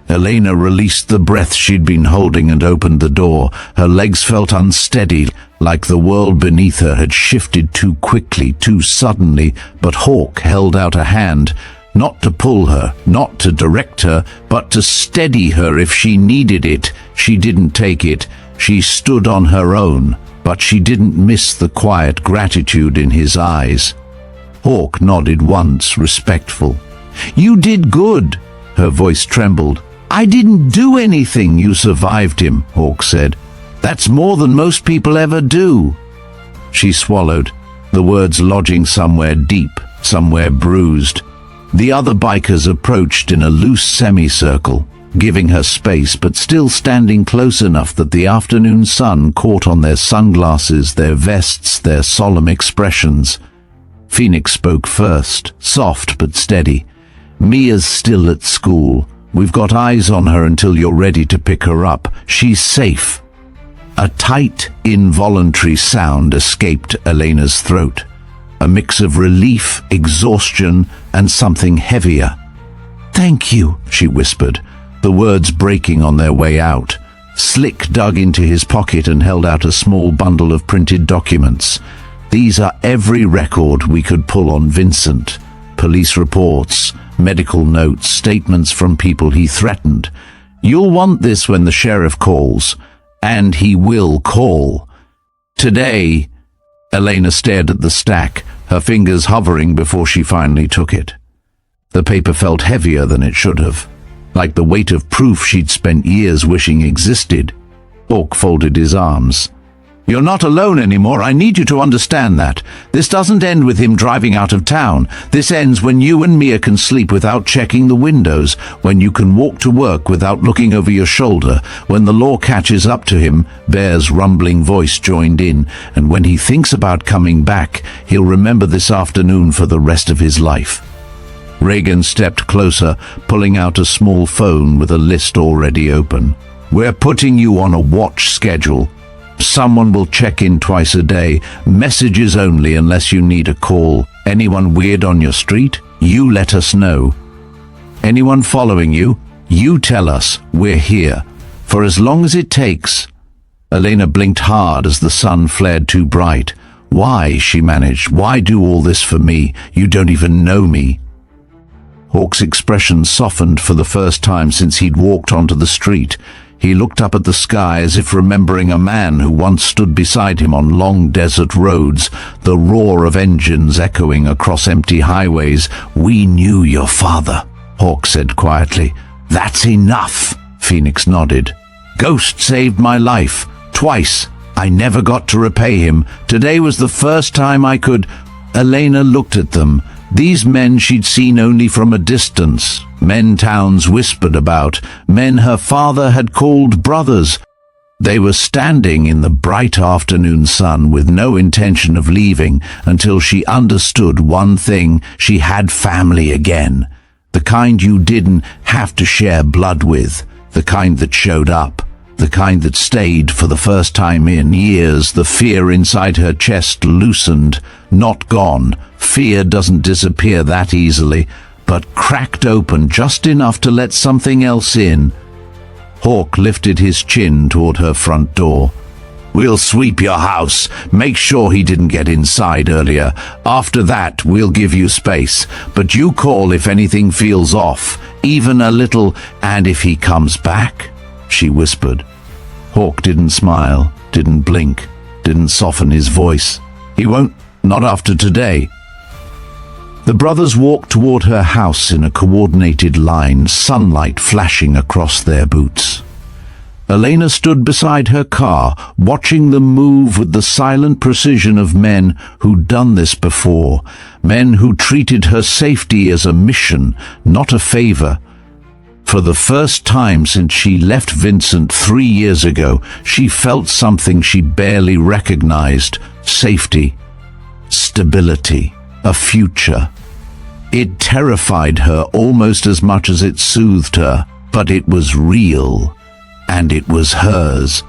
Elena released the breath she'd been holding and opened the door. Her legs felt unsteady, like the world beneath her had shifted too quickly, too suddenly, but Hawk held out a hand, not to pull her, not to direct her, but to steady her if she needed it. She didn't take it. She stood on her own, but she didn't miss the quiet gratitude in his eyes. Hawk nodded once, respectful. "You did good." Her voice trembled. "I didn't do anything. You survived him," Hawk said. "That's more than most people ever do." She swallowed, the words lodging somewhere deep, somewhere bruised. The other bikers approached in a loose semicircle, giving her space but still standing close enough that the afternoon sun caught on their sunglasses, their vests, their solemn expressions. Phoenix spoke first, soft but steady. "Mia's still at school. We've got eyes on her until you're ready to pick her up. She's safe." A tight, involuntary sound escaped Elena's throat. A mix of relief, exhaustion, and something heavier. "Thank you," she whispered, the words breaking on their way out. Slick dug into his pocket and held out a small bundle of printed documents. "These are every record we could pull on Vincent. Police reports, medical notes, statements from people he threatened. You'll want this when the sheriff calls. And he will call. Today." Elena stared at the stack, her fingers hovering before she finally took it. The paper felt heavier than it should have, like the weight of proof she'd spent years wishing existed. Hawk folded his arms. "You're not alone anymore. I need you to understand that. This doesn't end with him driving out of town. This ends when you and Mia can sleep without checking the windows, when you can walk to work without looking over your shoulder, when the law catches up to him," Bear's rumbling voice joined in, "and when he thinks about coming back, he'll remember this afternoon for the rest of his life." Reagan stepped closer, pulling out a small phone with a list already open. "We're putting you on a watch schedule. Someone will check in twice a day, messages only unless you need a call. Anyone weird on your street, you let us know. Anyone following you, you tell us. We're here. For as long as it takes." Elena blinked hard as the sun flared too bright. "Why?" she managed. "Why do all this for me? You don't even know me." Hawk's expression softened for the first time since he'd walked onto the street. He looked up at the sky as if remembering a man who once stood beside him on long desert roads, the roar of engines echoing across empty highways. "We knew your father," Hawk said quietly. "That's enough," Phoenix nodded. "Ghost saved my life. Twice. I never got to repay him. Today was the first time I could." Elena looked at them. These men she'd seen only from a distance, men towns whispered about, men her father had called brothers. They were standing in the bright afternoon sun with no intention of leaving until she understood one thing: she had family again. The kind you didn't have to share blood with, the kind that showed up, the kind that stayed for the first time in years. The fear inside her chest loosened, not gone. Fear doesn't disappear that easily, but cracked open just enough to let something else in. Hawk lifted his chin toward her front door. "We'll sweep your house. Make sure he didn't get inside earlier. After that, we'll give you space. But you call if anything feels off, even a little, and if he comes back," she whispered. Hawk didn't smile, didn't blink, didn't soften his voice. "He won't, not after today." The brothers walked toward her house in a coordinated line, sunlight flashing across their boots. Elena stood beside her car, watching them move with the silent precision of men who'd done this before, men who treated her safety as a mission, not a favor. For the first time since she left Vincent 3 years ago, she felt something she barely recognized: safety, stability, a future. It terrified her almost as much as it soothed her, but it was real, and it was hers.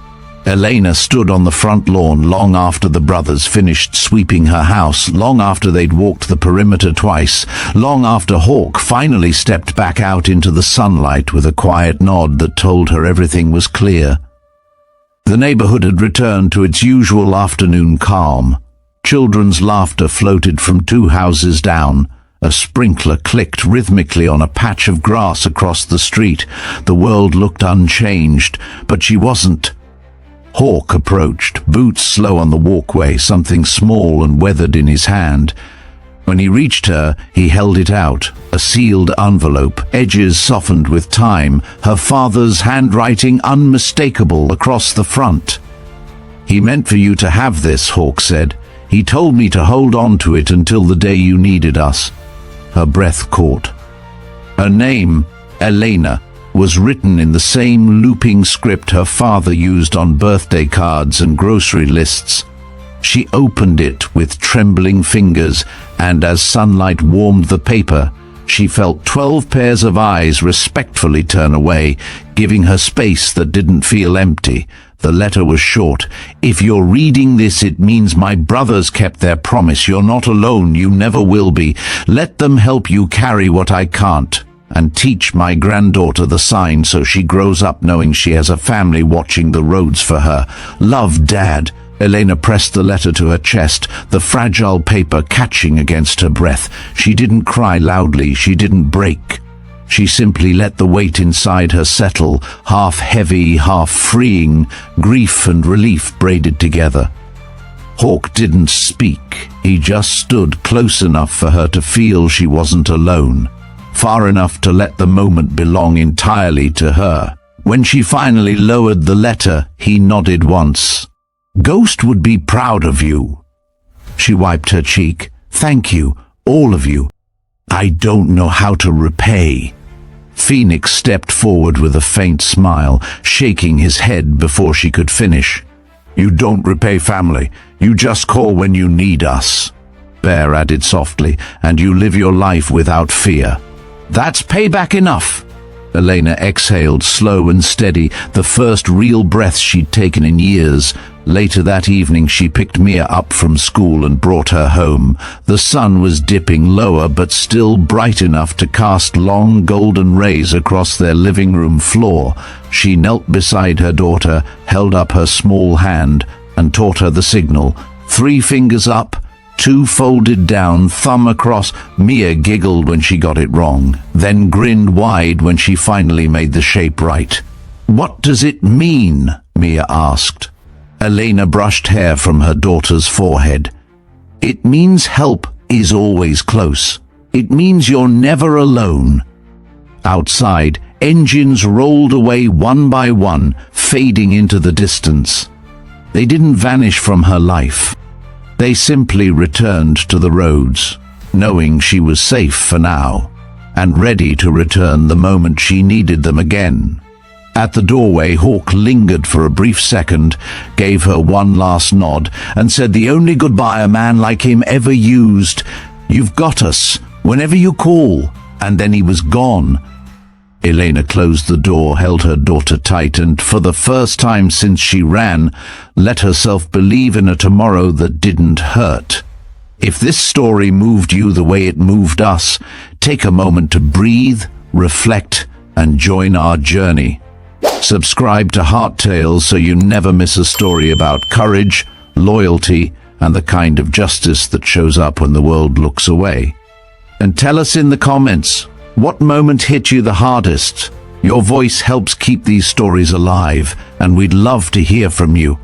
Elena stood on the front lawn long after the brothers finished sweeping her house, long after they'd walked the perimeter twice, long after Hawk finally stepped back out into the sunlight with a quiet nod that told her everything was clear. The neighborhood had returned to its usual afternoon calm. Children's laughter floated from 2 houses down. A sprinkler clicked rhythmically on a patch of grass across the street. The world looked unchanged, but she wasn't. Hawk approached, boots slow on the walkway, something small and weathered in his hand. When he reached her, he held it out, a sealed envelope, edges softened with time, her father's handwriting unmistakable across the front. "He meant for you to have this," Hawk said. "He told me to hold on to it until the day you needed us." Her breath caught. Her name, Elena, was written in the same looping script her father used on birthday cards and grocery lists. She opened it with trembling fingers, and as sunlight warmed the paper, she felt 12 pairs of eyes respectfully turn away, giving her space that didn't feel empty. The letter was short. "If you're reading this, it means my brothers kept their promise. You're not alone. You never will be. Let them help you carry what I can't. And teach my granddaughter the sign so she grows up knowing she has a family watching the roads for her. Love, Dad." Elena pressed the letter to her chest, the fragile paper catching against her breath. She didn't cry loudly, she didn't break. She simply let the weight inside her settle, half heavy, half freeing, grief and relief braided together. Hawk didn't speak. He just stood close enough for her to feel she wasn't alone, far enough to let the moment belong entirely to her. When she finally lowered the letter, he nodded once. "Ghost would be proud of you." She wiped her cheek. "Thank you, all of you. I don't know how to repay." Phoenix stepped forward with a faint smile, shaking his head before she could finish. "You don't repay family. You just call when you need us," Bear added softly, "and you live your life without fear." "That's payback enough." Elena exhaled, slow and steady, the first real breath she'd taken in years. Later that evening, she picked Mia up from school and brought her home. The sun was dipping lower, but still bright enough to cast long golden rays across their living room floor. She knelt beside her daughter, held up her small hand, and taught her the signal. 3 fingers up, 2 folded down, thumb across. Mia giggled when she got it wrong, then grinned wide when she finally made the shape right. "What does it mean?" Mia asked. Elena brushed hair from her daughter's forehead. "It means help is always close. It means you're never alone." Outside, engines rolled away one by one, fading into the distance. They didn't vanish from her life. They simply returned to the roads, knowing she was safe for now, and ready to return the moment she needed them again. At the doorway, Hawk lingered for a brief second, gave her one last nod, and said the only goodbye a man like him ever used: "You've got us, whenever you call," and then he was gone. Elena closed the door, held her daughter tight, and for the first time since she ran, let herself believe in a tomorrow that didn't hurt. If this story moved you the way it moved us, take a moment to breathe, reflect, and join our journey. Subscribe to Heart Tales so you never miss a story about courage, loyalty, and the kind of justice that shows up when the world looks away. And tell us in the comments, what moment hit you the hardest? Your voice helps keep these stories alive, and we'd love to hear from you.